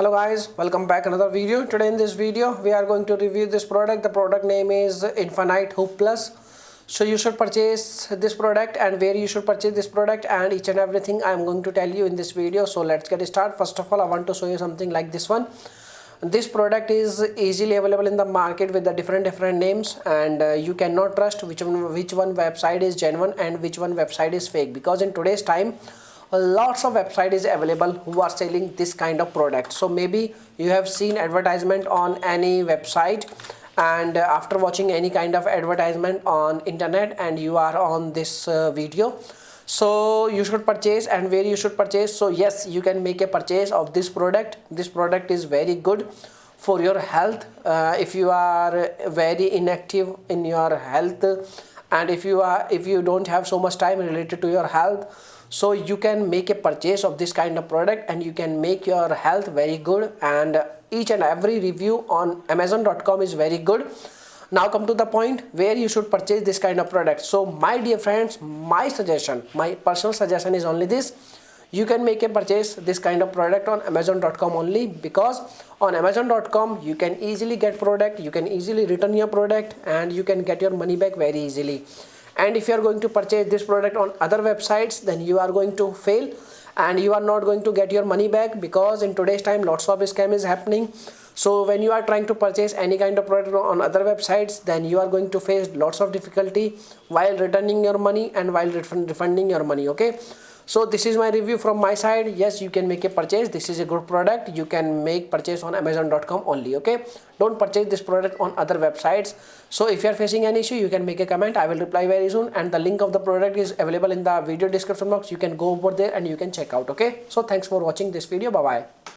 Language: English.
Hello guys, welcome back another video. Today in this video we are going to review this product. The product name is Infinite Hoop Plus. So you should purchase this product and where you should purchase this product and each and everything I am going to tell you in this video. So let's get started. First of all, I want to show you something like this one. This product is easily available in the market with the different names, and you cannot trust which one website is genuine and which one website is fake, because in today's time lots of website is available who are selling this kind of product. So maybe you have seen advertisement on any website, and after watching any kind of advertisement on internet and you are on this video, so you should purchase. And where you should purchase? So yes, you can make a purchase of this product. This product is very good for your health. If you are very inactive in your health, and if you don't have so much time related to your health, so you can make a purchase of this kind of product and you can make your health very good. And each and every review on Amazon.com is very good. Now come to the point where you should purchase this kind of product. So my dear friends, my personal suggestion is only this: you can make a purchase this kind of product on Amazon.com only, because on Amazon.com you can easily get product, you can easily return your product, and you can get your money back very easily. And if you are going to purchase this product on other websites, then you are going to fail and you are not going to get your money back, because in today's time lots of scam is happening. So when you are trying to purchase any kind of product on other websites, then you are going to face lots of difficulty while returning your money and while refunding your money. Okay, so this is my review from my side. Yes, you can make a purchase. This is a good product. You can make purchase on Amazon.com only. Okay, don't purchase this product on other websites. So if you are facing any issue, you can make a comment. I will reply very soon, and the link of the product is available in the video description box. You can go over there and you can check out. Okay, so thanks for watching this video. Bye bye.